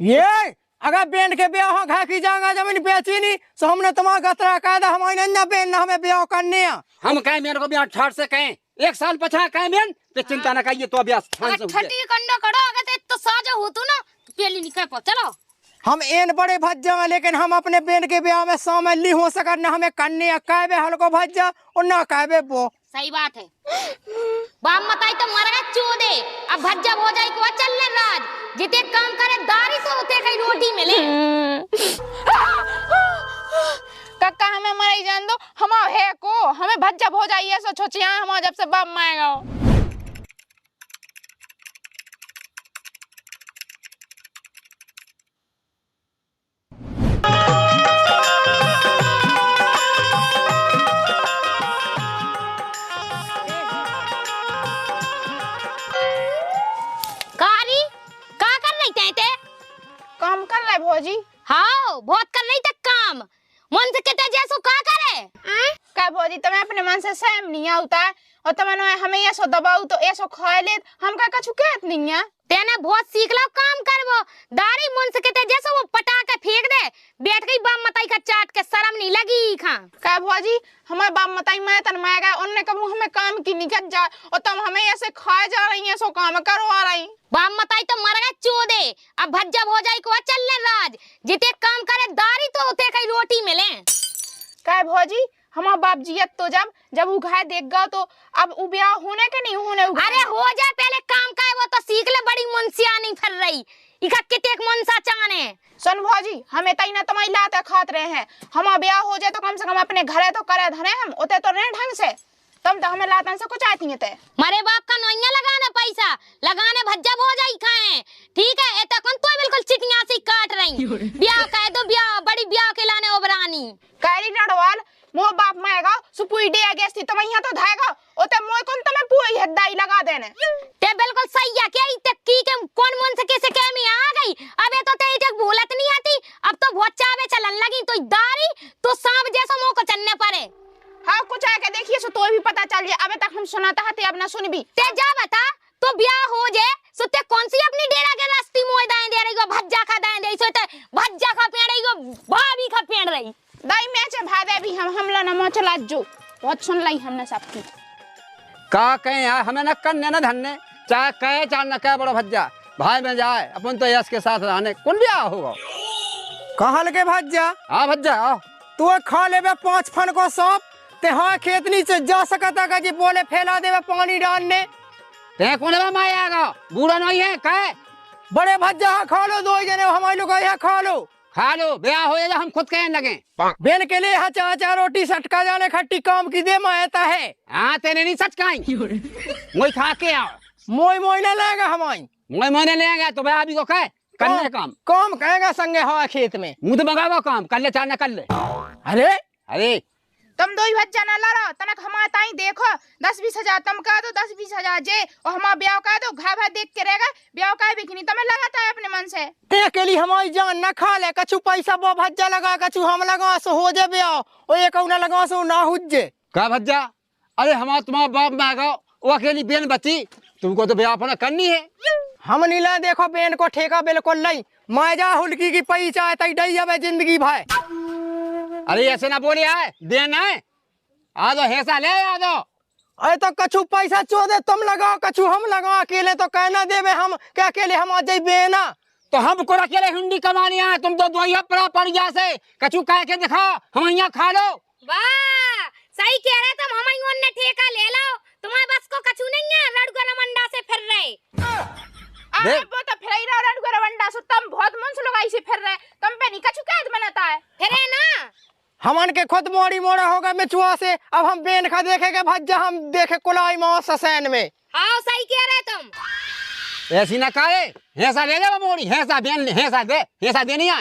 ये अगर बेन के ब्याह घा की जाएगा जमीन बेची नहीं तो हमने तुम्हारा गतरा कायदा हमारे न बेन न हमें ब्याह करने हम कहे मेरे को ब्याह ठाट से कहें 1 साल पछा कहे बेन तो चिंता न करिए तो ब्याह ठान से छठी कंडो करो अगर तो साजा हो तो ना पहली निकल पो चलो हम एन बड़े भज्जा लेकिन हम अपने बेन के ब्याह में शामिल नहीं हो सकर न हमें करने कहबे हल्को भज्जा और न कहबे वो सही बात है। बाप मताई तो मर गए चूदे अब भज्जा हो जाए को चल ले राज जिते काम करे दारी तो उते कहीं रोटी मिले। कक्का हमें मरे जान दो हम है को हमें भज्जा हो जाइए सो छोचिया हम जब से बाप माएगा काम कर रहे भौजी। हाँ बहुत कर रही तक काम मन से कहते जैसो का करे का भौजी तुम्हें अपने मन से सहम नहीं आता है और तुम्हें हमें ये सो दबाऊ तो ऐसो खा ले हम का कछु कहत नहीं है तेने बहुत सीख लो काम करबो दारी मन से कहते जैसो वो पटा के फेंक दे बैठ गई बाप मताई का चाट के शर्म नहीं लगी खा का भौजी हमारे बाप मताई मैं तन माएगा उनने कब हमें काम की निकल जा और तुम हमें ऐसे खाए जा रही है सो काम करवा रही बाप मताई तो मर गए चोदे अब भज्जा हो जाए को चल ले राज जिते काम करे दारी तो उते कहीं रोटी मिले का भौजी हमारा बाप जियत तो जब उघाए देगा तो अब उ ब्याह होने के नहीं होने अरे हो जाए पहले काम का है वो तो सीख ले बड़ी मुंसिया नहीं फिर रही इका कितेक मुंसा चाने सुन भौजी हमें तई ना तुम्हारी लाते खात रहे हैं हमारा ब्याह हो जाए तो कम से कम अपने घरे तो करे धरे हम उते तो नहीं ढंग से तुम तो हमें लातन से कुछ आती है मारे बाप का नोइया लगाना पैसा लगाने भज्जा हो जाई खाए ठीक है ए तकन तो बिल्कुल चिकनिया से काट रही ब्याह कह दो ब्याह बड़ी ब्याह के लाने ओबरानी कैरी नडवाल मो बाप माएगा सुपुई डे गेस्ती तुम यहां तो धाएगा ओते मोय कोन तमे पुई हदाई लगा देने ते बिल्कुल सही है क्या तक की के कौन मन से कैसे के में आ गई अबे तो ते तक भूलत नहीं आती अब तो बहुत चावे चलन लगी तो दारी तो सांप जैसा मुंह को चलने पड़े हां कुछ आके देखिए सो तो भी पता चल जाए अबे तक हम सुनाता है ते अब ना सुन भी ते जा बता तो ब्याह हो जाए सो ते कौन सी अपनी डेरा के रास्ते मोय दाएं दे रही हो भज्जा खा दाएं दे सो ते भज्जा खा पेड़ रही हो भाभी खा पेड़ रही दाई मैचे भादे भी हमला न मचला जो बहुत सुन लाई हमने सबकी का कहे यार हमें न करने न धन्ने चाहे कहे चाहे न कहे बड़ा भज्जा भाई में जाए अपन तो यश के साथ रहने कौन ब्याह होगा कहल के भज्जा हाँ भज्जा आओ तू खा लेबे 5 फन को सौंप ते हाँ खेतनी से जा सकता का जी बोले फैला देवे पानी डालने ते कौन मायागा बूढ़ा नहीं है कहे बड़े भज्जा खा लो 2 जने हमारे लोग यहाँ खा लो खा लो ब्याह हो जाए हम खुद कहने लगे बेन के लिए चाचा रोटी सटका जाने खट्टी काम की दे मायता है हाँ तेरे नहीं सच खाई वही खा के आओ मोई मोई न लेगा हमारी मैं महीने ले गया तो भाई अभी को कहे करने काम कहेगा संगे हवा खेत में मुँह तो मंगावा काम कर ले चार न कर ले अरे अरे तुम दो ही बच्चा ना लड़ा तनक हमारा ताई देखो 10-20 हजार तुम कह दो 10-20 हजार जे और हमारा ब्याह कह दो घा भा देख के रहेगा ब्याह का बिकनी तुम्हें लगाता है अपने मन से ते के लिए हमारी जान न खा ले कछु पैसा वो भज्जा लगा कछु हम लगा सो हो जाए ब्याह और एक ना लगा सो ना हुज्जे का भज्जा अरे हमारा तुम्हारा बाप में आगा वो अकेली बेन बची तुमको तो ब्याह अपना करनी है हम नीला देखो बेन को ठेका बिल्कुल नहीं माजा हुलकी की पैसा है तई डई जावे जिंदगी भाई अरे ऐसे ना बोले है देना है आ दो हैसा ले आ दो अरे तो कछु पैसा चोदे तुम लगाओ कछु हम लगाओ अकेले तो कहना देवे हम क्या अकेले हम आ जाइबे ना तो हमको अकेले हिंदी कमानी है तुम तो दोइया पड़ जा से कछु कह के दिखा हम यहाँ खा लो वाह सही कह रहे तुम हम ने ठेका ले लो तुम्हारे बस को कछु नहीं है रड़गो रमंडा से फिर रहे वो तो फिर रहा रड़गो रमंडा से तुम बहुत मन से लगाई से फिर रहे तुम पे नहीं कछु कैद बनाता है फिरे ना हमन के खुद मोड़ी मोड़ा होगा मिचुआ से अब हम बेन खा देखेंगे भज्जा हम देखे कुलाई मां ससैन में हाँ सही कह रहे तुम ऐसी ना कहे हैसा ले ले मोड़ी हैसा बेन ले हैसा दे हैसा देनी है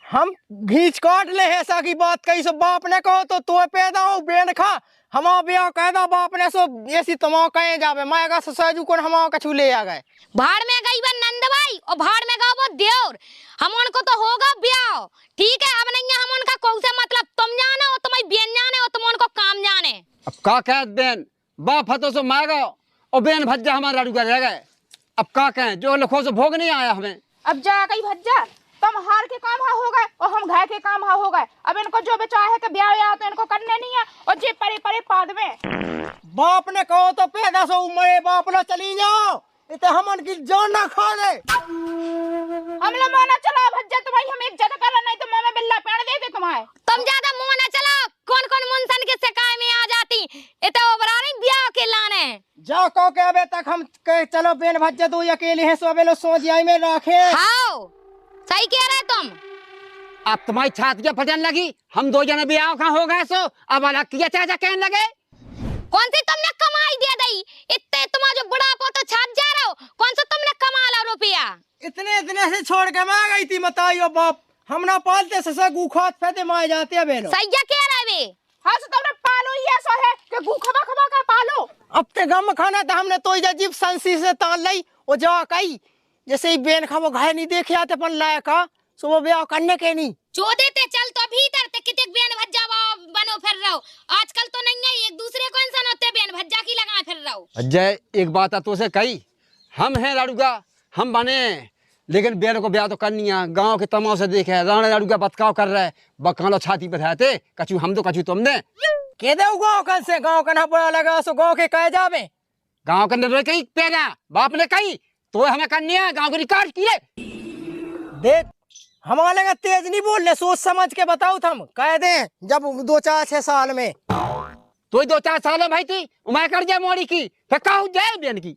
हम घींच काट ले ऐसा की बात कही सो बाप ने कहो तो पैदा हो बेन खा हमारा ब्याह कहदा बाप ने सो ऐसी तमाम कहे जावे मायगा ससुर को हमारा कछु ले आ गए भाड़ में गई बन नंदबाई और भाड़ में गए वो देवर हम उनको तो होगा ब्याह ठीक है अब नहीं है हम उनका कौन सा मतलब तुम जाने और तुम्हारी बेन जाने और तुम उनको काम जाने अब का कह बेन बाप हतो सो मांगो और बेन भज्जा हमारा लड़ुआ रह गए अब का कहें जो लिखो से भोग नहीं आया हमें अब जा गई भज्जा, तुम हार के काम हा हो गए और हम घाय के काम हा हो गए। अब इनको जो बेचा है कि ब्याह या तो इनको करने नहीं है और जे परे परे पाद में। बाप ने कहो तो पैदा सो मरे बाप ना चली जाओ, इते हमन की जान ना खा दे। हमला माना चला भज्जा तुम्हारी हम इज्जत कर, नहीं तो मामा बिल्ला पेड़ देते तुम्हारे। तुम ज्यादा मुंह ना चलाओ, कौन कौन मुंसन के सिकाय में आ जाती, इते ओबरा नहीं ब्याह के लाने। जा कहो के अबे तक हम के चलो बेन भज्जा तू अकेले है सो बेलो सोच आई में रखे। हां सही कह रहे तुम। अब तुम्हारी छाती फटने लगी, हम दो जने ब्याह कहाँ हो गए सो अब अलग किया चाचा कहने लगे। कौन सी तुमने कमाई दे दी, इतने तुम्हारा जो बुढ़ापा तो छाप जा रहा हो, कौन सा तुमने कमा ला रुपया। इतने से छोड़ के मैं गई थी बताइयो बाप, हम ना पालते ससा गुखात फेते माए जाते हैं बेलो। सही कह रहे वे। हाँ तो तुमने पालो ही ऐसा है कि गू खबा खबा का पालो। अब ते गम खाना था हमने तो जीप संसी से तान लाई वो जा कही जैसे ही बेन खावो घाय नहीं देखे आते पन लायका सुबह ब्याह करने के नहीं जो देते चल तो भीतर ते कितने बेन भज्जा बनो फिर रहो। आजकल तो नहीं है, एक दूसरे को इंसान होते बेन भज्जा की लगा फिर रहो। अजय एक बात तो से कही, हम हैं लाड़ूगा हम बने, लेकिन बेन को ब्याह तो करनी है। गांव के तमाशे देखे राणा लाड़ूगा बतकाव कर रहा है, बकालो छाती पे थे कछु हम तो कछु तुमने के दे गाँव कल से गाँव का ना पड़ा लगा सो गाँव के कहे जावे। गांव के अंदर कही पेगा बाप ने कही तो हमें करनी है, गांव के रिकॉर्ड किए देख हमारे लगा तेज नहीं बोल रहे, सोच समझ के बताओ हम कह दे जब 2-4-6 साल में तो 2-4 साल में भाई थी उमाय कर जाए मोड़ी की फिर कहूँ जाए बेन की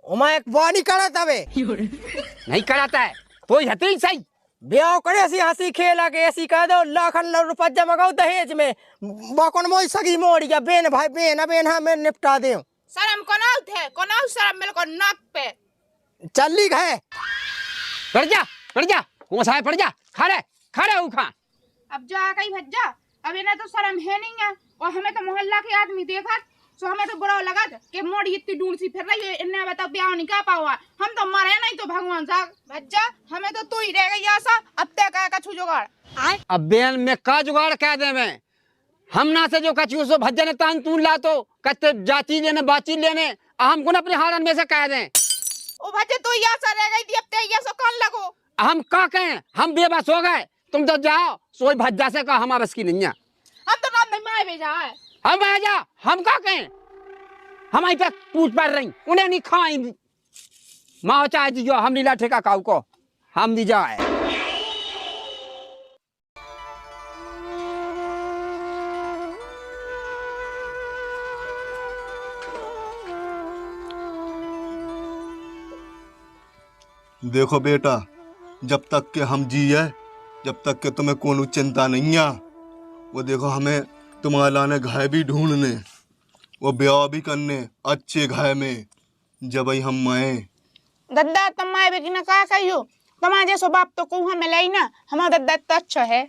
उमाय वानी करा तबे नहीं कराता है तो हती सही ब्याह करे ऐसी हंसी खेला के ऐसी कह दो लाखन रुपया जमाओ दहेज में बाकन मोई सगी मोड़ी या बेन भाई बेन हमें निपटा दे। शर्म कोनाउ थे कोनाउ शर्म मेरे को नाक पे चली गए पड़ जा वो साहे पड़ जा खड़े उखा। अब जा गई भज्जा, अब इन्हें तो शर्म है नहीं है और हमें तो मोहल्ला के आदमी देखा तो हमें तो बुरा लगा कि मोड़ी इतनी ढूंढ सी फिर रही है, इन्हें बताओ ब्याह नहीं कर पाओ। हम तो मरे नहीं तो भगवान साहब भज्जा हमें तो तू ही रह गई ऐसा। अब तय का कछु जुगाड़ अब बेन में का जुगाड़ कह दे मैं हम ना से जो कछु सो भज्जा ने तान तू ला तो कते जाती लेने बाची लेने हमको ना अपने हारन में से कह दे ओ भज्जा तू ऐसा रह गई थी, अब तय ऐसा कौन लगो। हम का कहें हम बेबस हो गए, तुम तो जाओ सोई भज्जा से कहा हमारा बस की नहीं है। हम तो रात में माए भेजा है, हम आ जा हम का कहें हमारी पे पूछ पड़ रही उन्हें नहीं खाई माँ चाहे जो हम नीला ठेका काऊ को हम नहीं जाए। देखो बेटा जब तक के हम जिए जब तक के तुम्हें कोनो चिंता नहीं है, वो देखो हमें तुम्हारे लाने घाय भी ढूंढने वो ब्याह भी करने अच्छे घाय में जब ही हम आए। दद्दा तुम माए बेटी ने कहा कहियो तुम्हारे जैसो बाप तो को हमें लाई ना, हमारा दद्दा तो अच्छा है।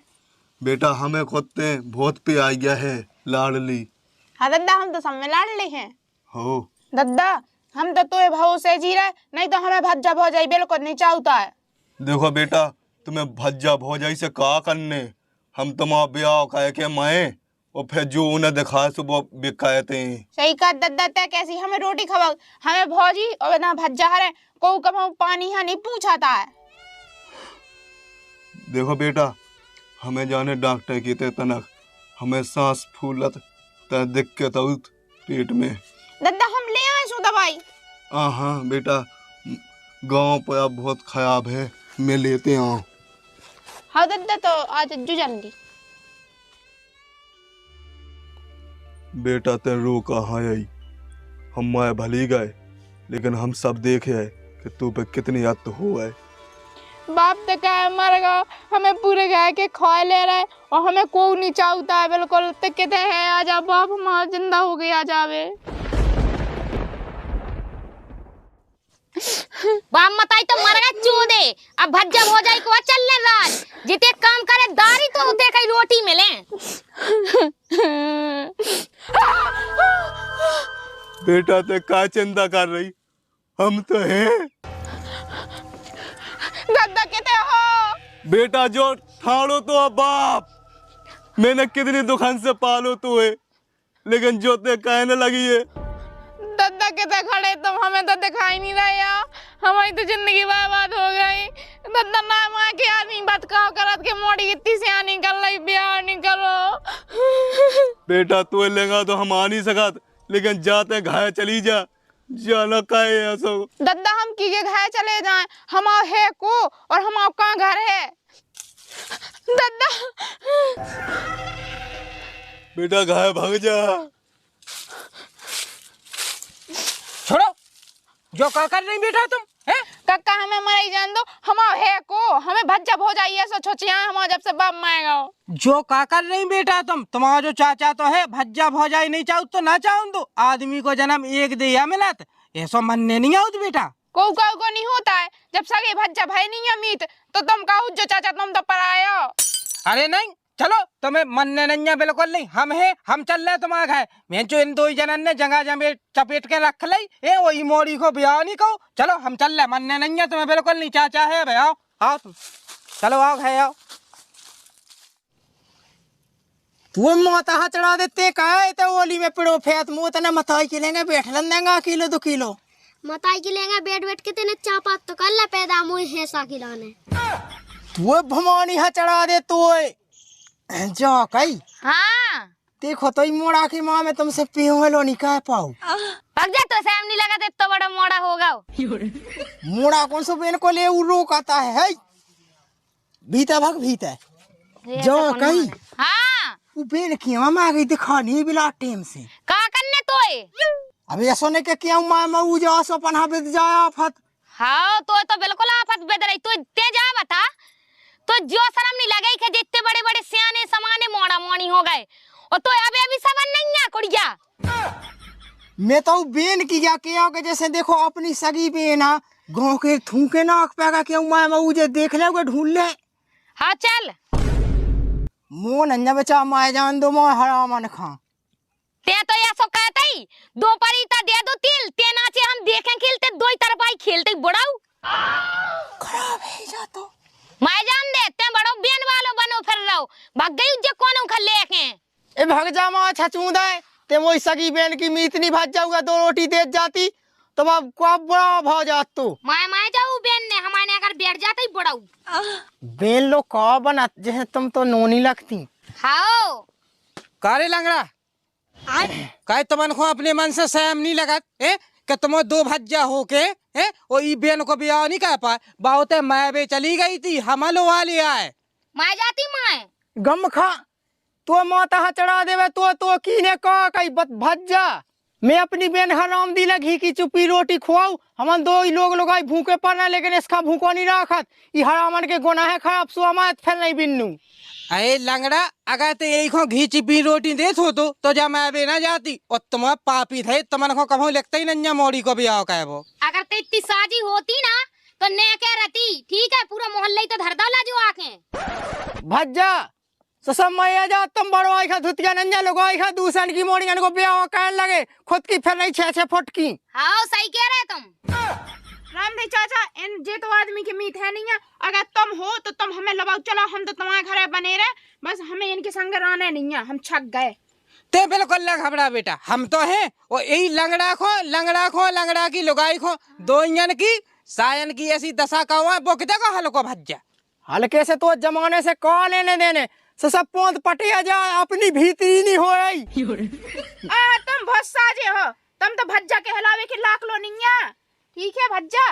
बेटा हमें खुदते बहुत पे आ गया है लाडली। हाँ दद्दा हम तो सब में लाडले हैं। हो दद्दा हम तो तोए भाव से जी रहे, नहीं तो हमें भज्जा भौजाई बिल्कुल नहीं चाहता है। देखो बेटा तुम्हें भज्जा भौजाई से कहा करने, हम तुम्हारा ब्याह कह के माए और फिर जो उन्हें दिखा सुबह बिकाते हैं। सही कहा दद्दा तय कैसी हमें रोटी खवा हमें भौजी और ना भज्जा हरे को कम पानी है नहीं पूछाता है। देखो बेटा हमें जाने डॉक्टर की तनक हमें सांस फूलत त दिक्कत आउत पेट में। दद्दा हम ले आए सो दवाई। हाँ बेटा गांव पर अब बहुत खराब है, मैं लेते आऊँ। हाँ दद्दा तो आज जो जल्दी। बेटा ते रो कहाँ आई, हम माए भली गए लेकिन हम सब देखे है कि तू पे कितनी याद हो है। बाप तो क्या मर गया, हमें पूरे गाय के खोए ले रहे और हमें को नहीं चाहता है बिल्कुल। तो कहते हैं आजा बाप हमारा जिंदा हो गया जावे। बाप मताई तो मर गया चूदे, अब भज्जा हो जाए को चलने राज जिते काम करे दारी तो उते कई रोटी मिले। बेटा ते का चिंता कर रही, हम तो हैं। दादा कहते हो बेटा जो ठाड़ो तो अब बाप, मैंने कितनी दुकान से पालो तो है लेकिन जो ते कहने लगी है। दादा कितने खड़े तुम, हमें तो दिखाई नहीं रहे यार, हमारी तो जिंदगी बर्बाद हो गई। दद्दा ना माँ के आदमी बतकाव करत के मोड़ी इतनी सियानी कर रही, ब्याह नहीं करो। बेटा तू लेगा तो हम आ नहीं सकत, लेकिन जाते घाय चली जा, जाना का है ऐसा। दद्दा हम की के घर चले जाएं, हमारा है को और हमारा कहाँ घर है दद्दा। बेटा घाय भाग जा। छोड़ो, जो का कर रही बेटा तुम हैं? कक्का हमें मरे जान दो, हमारा है को हमें भज्जा हो जाइए सो छोचिया हमारा जब से बाप माएगा। जो का कर रही बेटा तुम, तुम्हारा जो चाचा तो है भज्जा भौजाई नहीं चाहू तो ना चाहूं तो आदमी को जन्म एक दिया मिला ऐसा मनने नहीं आउत बेटा। को नहीं होता है, जब सगे भज्जा भाई नहीं अमीत तो तुम कहू जो चाचा तुम तो पराया। अरे नहीं, चलो तुम्हें मनने नहीं बिल्कुल नहीं, हम है हम चल रहे तुम्हारा है। मैं जो इन दो जनन ने जगह जमे चपेट के रख ली ए वही मोड़ी को ब्याह नहीं कहो, चलो हम चल रहे, मनने नहीं है तुम्हें बिल्कुल नहीं। चाचा है भाई आओ आओ तुम, चलो आओ है आओ। तू माता चढ़ा देते का तो ओली में पिड़ो फेत मुँह तने मथाई के लेंगे बैठ लेंगे किलो 2 किलो मताई के लेंगे बैठ के तेने चापात तो कर ले पैदा मुई है सा खिलाने। तू भवानी हा चढ़ा दे तो जा कई। हाँ देखो तो मोड़ा की माँ में तुमसे पियो नहीं कह पाऊ। भाग जा तो सैम नहीं लगा दे तो बड़ा मोड़ा होगा। मोड़ा कौन सो बेन को ले रोक आता है भीता भाग भीता जा कई। हाँ वो बेन की मैं आ गई दिखानी बिला टेम से का करने तोए। अबे ऐसा नहीं के क्यों माँ जा सो पन्हा बेद जाया आफत। हाँ तो बिल्कुल आफत बेद रही तो ते जा बता तो जो शर्म नहीं लगे कि जितने बड़े बड़े सियाने समाने मोड़ा मोड़ी हो गए और तो अभी सबन नहीं है कुड़िया। मैं तो बेन की क्या किया कि जैसे देखो अपनी सगी बेन है गाँव के थूके नाक पेगा क्यों माँ मुझे देख ले ढूंढ ले। हाँ चल मो नन्या बचा माए जान दो मैं हरामन खा ते तो ये सो कहते ही दो परीता दे दो तिल ते नाचे हम देखें खेलते दो ही तरफ आई खेलते बुढ़ाऊ खराब है जा तो मैं जान दे ते बड़ो बेन वालो बनो फिर रहो भाग गई जे कोन उखल लेके ए भाग जा माँ छचूंदा है ते वही सगी बेन की मीत नहीं भाज जाऊंगा 2 रोटी दे जाती तो अब को बुरा भाव जात तू। मैं जाऊं बेन ने हमारे अगर बैठ जाते ही बुढ़ाऊ बेन लो का बना जैसे तुम तो नोनी लगती। हाओ कारे लंगड़ा काय तुमन को अपने मन से सहम नहीं लगा ए कि तुम 2 भज्जा हो के ए ओ ई बेन को ब्याह नहीं कर पाए बाउते मैं बे चली गई थी हमलो वाले आए मैं जाती मैं गम खा तो माता चढ़ा देवे तो कीने का कई भज्जा मैं अपनी बेन हराम दी घी की चुपी रोटी खुआऊ हम 2 ही लोग आई भूखे पड़ना लेकिन इसका भूखो नहीं राखत ई हरामन के गुनाह है खराब सुमात फिर नहीं बिन्नू। अरे लंगड़ा अगर तो यही को घी चिपी रोटी दे तो जा मैं बे ना जाती और तुम पापी थे तुमन को कभू लगता ही नन्या मोड़ी को ब्याह का है वो। अगर ते इतनी साजी होती ना तो ने कह रहती ठीक है पूरा मोहल्ला ही तो धर डाला जो आके भज्जा सब मैं जा तुम बड़ो आई खा धुतिया नंजा लोग आई खा दूसरे की मोड़ियन को ब्याह कहने लगे खुद की फिर नहीं 6 फुट की। हाँ सही कह रहे तुम रामदेव चाचा इन जे तो आदमी की मीत है नहीं है, अगर तुम हो तो तुम हमें लबाओ चलो हम तो तुम्हारे घर बने रहे बस हमें इनके संग रहना नहीं है हम छक गए। ते बिल्कुल लग घबरा बेटा हम तो हैं और यही लंगड़ा की लुगाई खो 2 इंजन की सायन की ऐसी दशा का हुआ बोकते को हल्को भज्जा हल्के से तो जमाने से कौन लेने देने सब पोंत पटिया जा अपनी भीतरी नहीं हो रही। तुम बहुत साजे हो, तुम तो भज्जा के हलावे के लाख लो नहीं है। ठीक है भज्जा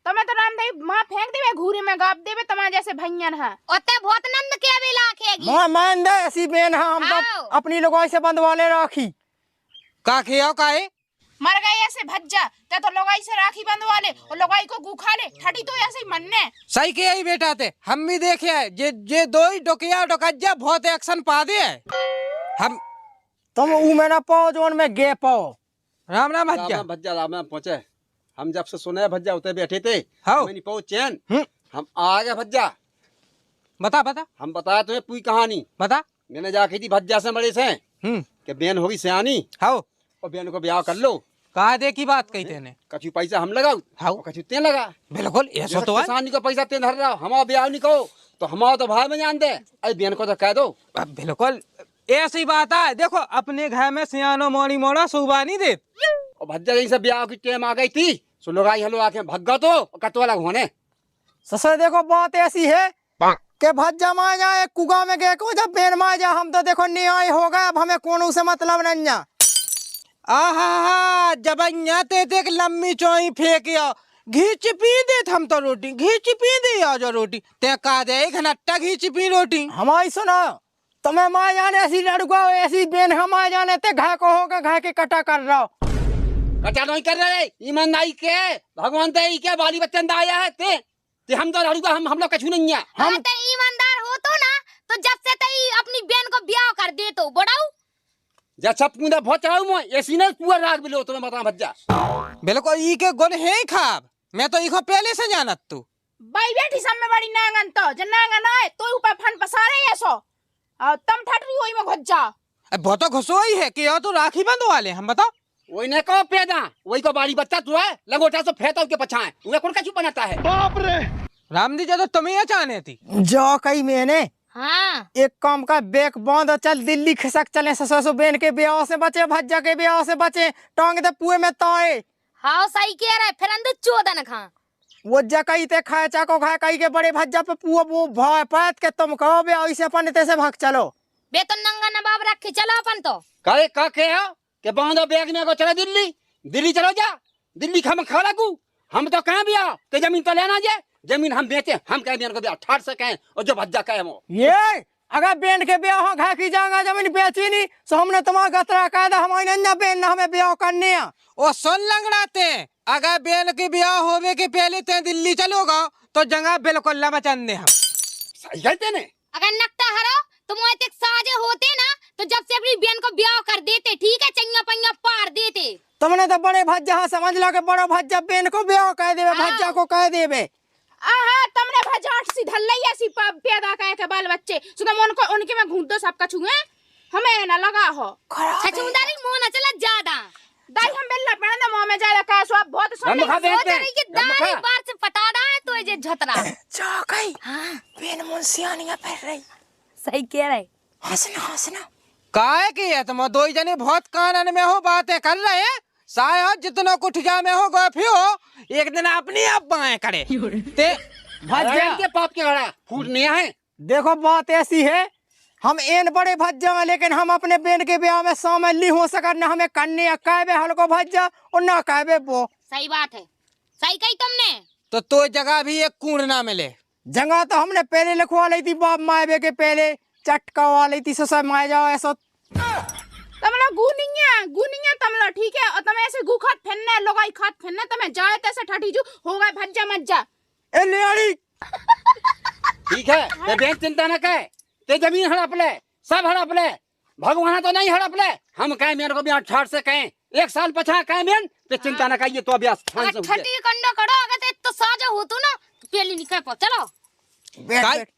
तुम्हें तो रामदेव माँ फेंक देवे घूरी में गाप देवे तुम्हारे जैसे भैयन है ओते बहुत नंद के भी लाखेगी मां मान दे ऐसी बेन हम तो अपनी लोगों से बंधवाले राखी का खियो काए मर गए ऐसे भज्जा ते तो लोगाई से राखी बंधवा ले और लोगाई को गुखा ले ठटी तो ऐसे ही मनने सही के ही बेटा थे हम भी देखे है जे 2 ही डोकिया डोकज्जा बहुत एक्शन पा दे हम तुम ऊ में ना पाओ जोन में गे पाओ। राम राम भज्जा राम राम पहुंचे हम जब से सुने भज्जा उते बैठे थे नहीं पहुंच चैन हम आ गए भज्जा बता हम बताया तुम्हें पूरी कहानी बता। मैंने जाके थी भज्जा से बड़े से कि बेन होगी सियानी हाउ और बेन को ब्याह कर लो कहा दे की बात कही तेने कछु पैसा हम लगाओ हाउ कछु ते लगा बिल्कुल ऐसा तो है किसानी को पैसा ते धर रहा हमारा ब्याह नहीं कहो तो हमारा तो भाई में जान दे अरे बेन को तो कह दो बिल्कुल ऐसी बात है। देखो अपने घर में सियानो मोड़ी मोड़ा सुबह नहीं दे और भज्जा यही सब ब्याह की टेम आ गई थी, सो लोग आई हलो आके भग्गा तो कतो अलग होने। ससुर देखो बात ऐसी है कि भज्जा माँ जाए कुगा में गए को जब बेन माँ जा हम तो देखो न्याय हो गया, अब हमें कोनो से मतलब नहीं। आहा जब ते देख लम्बी चौई फेंकियो घीच पी दे हम तो रोटी घीच पी दे आ जो रोटी ते का दे घनट्टा घीच पी रोटी। हमारी सुनो तुम्हें माँ जाने ऐसी लड़का ऐसी बेन हमारे जाने ते घा को होगा घा के कटा कर रहा हो। कटा नहीं कर रहे ईमानदारी के भगवान ते के बाली बच्चन आया है ते हम तो लड़ूगा हम लोग कछु नहीं है। हम ते ईमानदार हो तो ना तो जब से ते अपनी बहन को ब्याह कर दे तो बड़ाऊ जब सब पूरा बहुत चढ़ाऊ मैं ऐसी ना पूरा राग बिलो तुम्हें बता भज्जा बिल्कुल ई के गुण है खाब मैं तो इको पहले से जानत तू बाई बेटी सब में बड़ी नांगन तो जन नांगन आए तो ऊपर फन पसारे ऐसो और तम ठटरी होई में घुज्जा। बहुत तो घुसोई है कि यो तो राखी बंधो वाले हम बताओ वही ने को पैदा वही को बाड़ी बच्चा तू है लगोटा से फेंता के पछाए उन्हें कौन कछु बनाता है। बाप रे राम दी जो तो तुम्हें चाहने थी जो कही मैंने हाँ एक काम का बेक बांध और चल दिल्ली खिसक चले ससुर बेन के ब्याह से बचे भज्जा के ब्याह से बचे टांग दे पुए में ताए। हाँ सही कह रहा है फिर अंदर चोदन खा वो जकई ते खाए चाको खाए कई के बड़े भज्जा पे पुआ वो भाई पैत के तुम कहो बे ऐसे अपन ते से भाग चलो बे तो नंगा नवाब रख के चलो अपन तो करे का के हो के बांधो बैग में को चलो दिल्ली चलो जा दिल्ली खा खा लगू हम तो कहां भी आओ ते जमीन तो लेना जे जमीन हम बेचे हम कह बेन को भी 68 से कहें और जो भज्जा कहे वो ये अगर बेन के ब्याह हो घा की जाएगा जमीन बेची नहीं तो हमने तुम्हारा गतरा कायदा हमारे नन्ना बेन ना हमें ब्याह करने हैं। ओ सुन लंगड़ाते अगर बेन के ब्याह होवे के पहले ते दिल्ली चलोगा तो जगह बिल्कुल ला बचन दे हम सही कहते ने अगर नकता हरो तुम तक साजे होते ना तो जब से अपनी बहन को ब्याह कर देते ठीक है चंगा पंगा पार देते। तुमने तो बड़े भज्जा समझ लो कि बड़ा भज्जा बेन को ब्याह कह देवे भज्जा को कह देवे। आहा तुमने भजाट सी धल्लैया सी पैदा कहे के बाल बच्चे सुनो उनको उनके में घूम दो सब कछु है हमें ना लगा हो छछूंदारी मोह न चला ज्यादा दाई हम बेल्ला पहन दे मुंह में ज्यादा का स्वाद बहुत सुन हम खा देते सोच रही कि दारी बार से पता रहा है तो ये झतरा जा गई हाँ बेन मुंसियानिया फिर रही सही कह रहे हंसना काहे की है तुम दो जने बहुत कानन में हो बातें कर रहे हैं शायद जितना कुठिया में हो गए फिर एक दिन अपनी आप बाएं करे ते भज्जा के पाप के घड़ा फूट नहीं है। देखो बात ऐसी है हम एन बड़े भज्जा में लेकिन हम अपने बेन के ब्याह में शामिल नहीं हो सका न हमें करने कहबे हल्को भज्जा और न कहबे वो सही बात है सही कही तुमने तो जगह भी एक कूड़ ना मिले जगह तो हमने पहले लिखवा ली थी बाप माए के पहले चटका वाली थी ससुर माए जाओ ऐसा तमला गुनिया तमला ठीक है और तमे ऐसे गु खात फेनने लोगाई खात फेनने तमे जाए तैसे ठठी जू हो गए भज्जा मज्जा ए लेड़ी ठीक है ते बैंक चिंता न करे ते जमीन हड़प ले सब हड़प ले भगवान तो नहीं हड़प ले हम कहे मेरे को भी 68 से कहें 1 साल पछा कहे मेन ते चिंता न करिए तो अभ्यास ठान से छठी कंडा करो अगर ते तो साजा हो तो ना तो पहले निकल पो चलो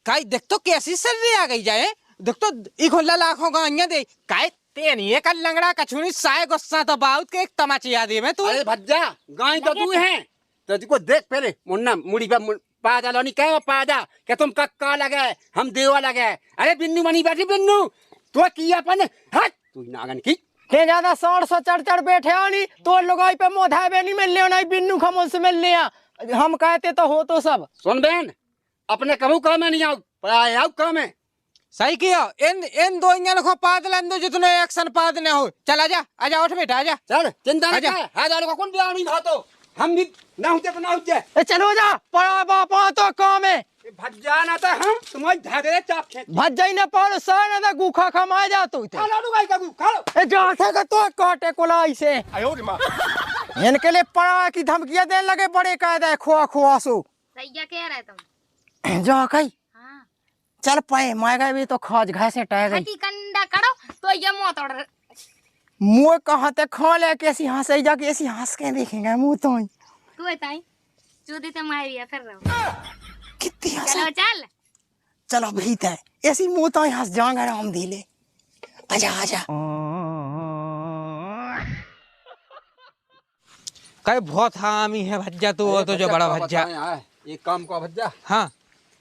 काय देख तो कैसी सर्दी आ गई जाए देख तो इखोला लाखों का अन्य दे काय ते नहीं है कल लंगड़ा कछुनी साए गुस्सा तो बाउत के एक तमाची याद है मैं तू अरे भज्जा गाय तो तू है तो देखो देख पहले मुन्ना मुड़ी पे पाजा लोनी कहे पाजा के तुम कक्का लगे हम देवा लगे अरे बिन्नू मनी बैठी बिन्नू तो की अपन हट तू नागन की के ज्यादा 100 चढ़ बैठे आनी तो लोगाई पे मोधाए नहीं मिलने नहीं बिन्नू खमोल से मिलने हम कहते तो हो तो सब सुन बहन अपने कहूँ काम में नहीं आओ पर आओ काम में सही किया इन दो इंजन को पादलन दो जितने एक्शन पादने हो चल आजा उठ बेटा आजा चल चिंता आजा। न कर हजार को कौन ब्याह नहीं भातो हम भी ना होते तो ना होते ए चलो जा पड़ा बापा तो काम है भज्जा ना तो हम तुम्हारी धागे चाप खेत भज्जा ही न पाल सर न गुखा खमा जा तू खा लो गाय का खा लो ए जाते का तो काटे कोलाई से इनके लिए पड़ा की धमकियां देने लगे बड़े कायदा खोआ सो सही क्या कह रहे तुम जा कही हाँ चल पाए माएगा भी तो खाज घास से टह गई छठी कंडा करो तो ये मुंह तोड़ मुँह कहाँ ते खा ले कैसी हंस जाके ऐसी हंस के देखेंगे मुँह तो तू है ताई चूदी ते मारी है फिर रहो कितनी हंस चलो चल चलो भीत है ऐसी मुँह तो हंस जाएंगे राम धीले आजा आजा काय बहुत हामी है भज्जा तू वो तो जो बड़ा भज्जा एक काम को भज्जा हाँ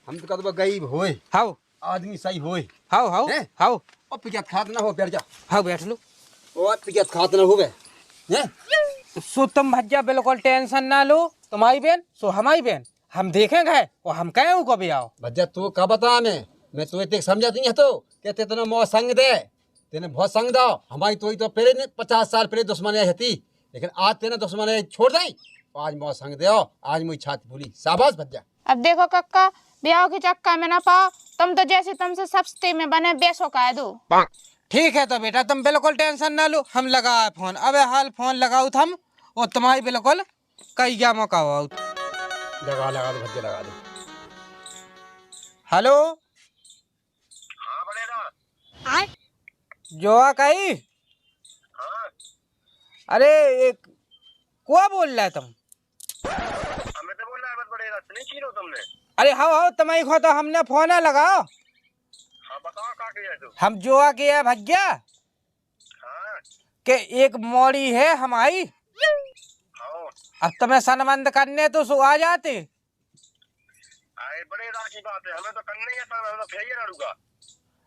हम तो कदम गरीब होए हाउ आदमी सही होए हाउ हाउ हैं? हाउ और पिकत खात ना हो बैठ जा हाउ बैठ लो और पिकत खात ना हो बे हैं सो तुम भज्जा बिल्कुल टेंशन ना लो, तुम्हारी बहन सो हमारी बहन, हम देखेंगे और हम कहें को भी आओ। भज्जा तू का बता मैं तो इतने समझा नहीं है तो कहते तेने मो संग दे, तेने बहुत संग दो हमारी तो पहले 50 साल पहले दुश्मनी थी, लेकिन आज तेने दुश्मनी छोड़ दी, आज मो संग दे, आज मुझे छाती भूली, शाबाश भज्जा। अब देखो कक्का, ब्याह के चक्का में ना पाओ, तुम तो जैसे तुमसे सस्ते में बने बेसो कह दो। ठीक है तो बेटा तुम बिल्कुल टेंशन ना लो, हम लगाए फोन, अबे हाल फोन लगाओ हम और तुम्हारी बिल्कुल कई क्या मौका हो। लगा दो भज्जा, लगा दो। हेलो जोआ कही, अरे एक कुआ बोल रहा है तुम? हमें तो बोल रहा है बस बड़े रात नहीं छीनो तुमने। अरे हाँ तुम्हारी खो तो हमने फोन लगाओ। हाँ बताओ क्या किया तू? हम जोआ के है भज्जा हाँ के एक मोड़ी है हमारी, हाँ अब तुम्हें सनबंद करने तो सो आ जाते। आए बड़े रात की बात है, हमें तो करने ही था, मैं तो फेंक ना रुका।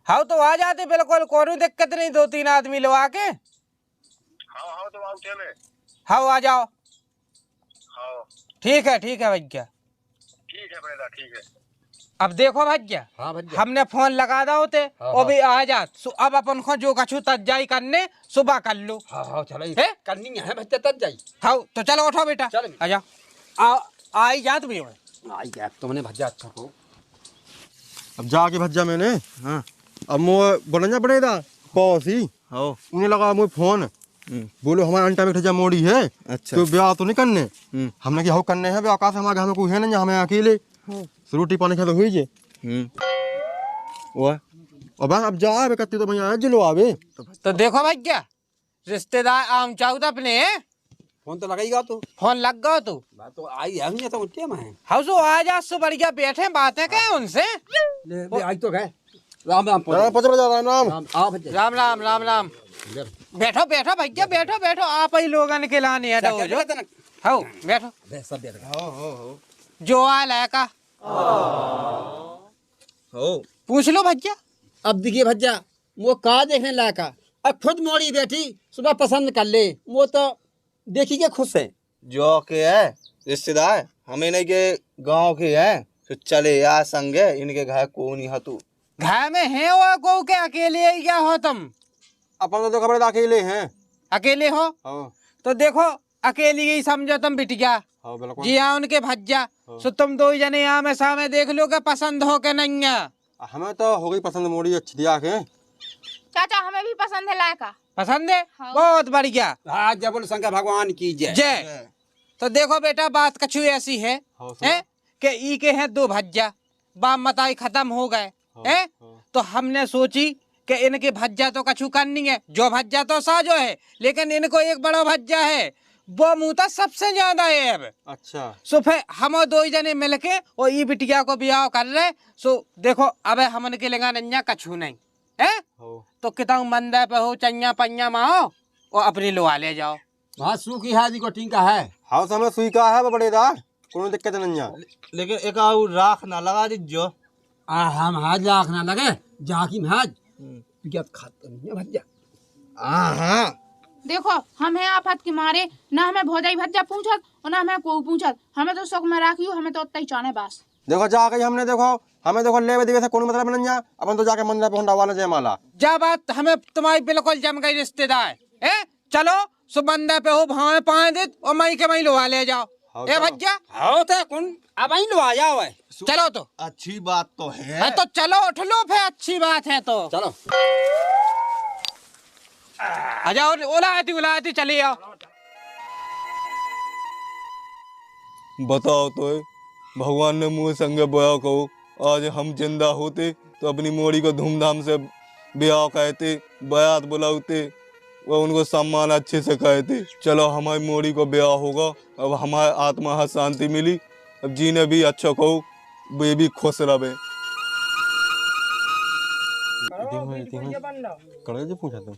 हाँ तो आ जाते बिल्कुल, कोई दिक्कत नहीं, 2-3 आदमी लगा के। हाँ हाँ तो आउटे में। हाँ आ जाओ। हाँ ठीक है भैया, ठीक है बड़े रात ठीक है। अब देखो भैया, हाँ भज्जा, हमने फोन लगा दो होते और भी आ जात, अब अपन को जो कछु तजाई करने सुबह कर लो। हाँ चलो है? करनी है भज्जा, तब जाई। हाँ तो चलो उठो बेटा, चलो। आ जाओ, आई जात भी मैं। आई गया तुमने भज्जा, अच्छा को अब जाके भज्जा मैंने, हाँ अब मो बोलना पड़ेगा पौसी, हाँ उन्हें लगा मुझे फोन, बोलो हमारे अंटा में ठजा मोड़ी है, अच्छा तो ब्याह तो नहीं करने, हमने क्या हो करने हैं ब्याह, आकाश हमारे घर में कोई है नहीं, हमें अकेले रोटी पानी खा तो हुई जे, और बस अब जा आवे कत्ती तो भैया जिलो आवे। तो देखो भैया, रिश्तेदार आम चाहता अपने, फोन तो लगाईगा तो, फोन लग गया तो बात तो आई है नहीं तो उठे मैं हाँ सो आ जा, सो बढ़िया बैठे बातें कहें उनसे। ले आई तो गए। राम राम राम आ भज्जा, राम राम राम राम। बैठो भैया, बैठो आप ही लोगन के लाने है तो जो हाँ बैठो, सब बैठ जो आ लायका पूछ लो भैया। अब देखिए भज्जा, वो कहा देखने लायका, अब खुद मोड़ी बैठी सुबह पसंद कर ले, वो तो देखी के खुश है। जो के है रिश्तेदार हमें नहीं के गांव के हैं, तो चले यार संगे इनके घर को नहीं हतू, घर में है वो को के अकेले ही क्या हो तुम? अपन तो खबर अकेले हैं। अकेले हो हाँ तो देखो अकेली ही समझो तुम बिटिया, हाँ बिल्कुल, जी हाँ उनके भज्जा, सो तुम दो ही जने यहाँ में सामने देख लो के पसंद हो के नहीं है। हमें तो हो गई पसंद मोड़ी अच्छी दिया के। चाचा हमें भी पसंद है लायका। पसंद है? हाँ। बहुत बढ़िया, हाँ जय बोल शंकर भगवान की जय। जय। तो देखो बेटा बात कछु ऐसी है, हैं कि ई के हैं 2 भज्जा, बाप मताई खत्म हो गए हैं, तो हमने सोची कि इनके भज्जा तो कछु करनी है, जो भज्जा तो साजो है, लेकिन इनको एक बड़ा भज्जा है, वो मुँह सबसे ज्यादा है अब। अच्छा सो फिर हम 2 जने मिलके और ई बिटिया को ब्याह कर रहे। सो देखो अब हमन के लेगा नन्या कछु नहीं है, तो कितना मंदा पे हो चन्या पन्या माओ और अपनी लुआ ले जाओ। हाँ सूखी है को टीका है, हाँ हमें सुई का है बड़ेदार, कोनो दिक्कत नहीं है, लेकिन एक आउ राख ना लगा दीजियो। हम हाज लाख ना लगे जाकी में हाज क्या खाता नहीं है भज्जा। हाँ देखो हम है आफत के मारे, ना हमें भौजाई भज्जा पूछत और ना हमें को पूछत, हमें तो शौक में राखियो, हमें तो उतना ही चाहने बस। देखो जाके हमने देखो हमें देखो ले दिवे से कोनो मतलब नहीं है, अपन तो जाके मंदिर पे होंडा वाला जयमाला। जा बात हमें तुम्हारी बिल्कुल जम गई रिश्तेदार है, चलो सुबंदा पे हो भाव पाए दे और मई के मई लुआ ले जाओ। ए भज्जा हाँ तो कौन अब ही लुआ जाओ है, चलो तो अच्छी बात तो है, तो चलो उठ लो फिर, अच्छी बात है तो चलो आ जाओ, उलाती चली आओ। बताओ तो भगवान ने मुँह संगे ब्याह कहो, आज हम जिंदा होते तो अपनी मोड़ी को धूमधाम से ब्याह कहते, बयात बुलाते, वह उनको सम्मान अच्छे से कहते। चलो हमारी मोड़ी को ब्याह होगा, अब हमारे आत्मा को शांति मिली, अब जीने भी अच्छा कहो, वे भी खुश रहे। पूछा तुम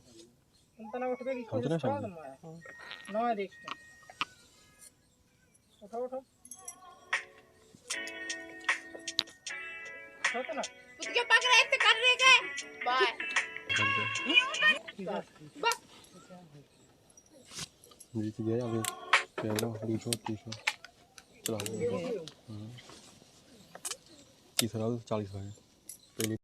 क्यों पक रहे थे कर रहे के बाय जी कैमरा 200 300 चला तीसरा 40 है पहले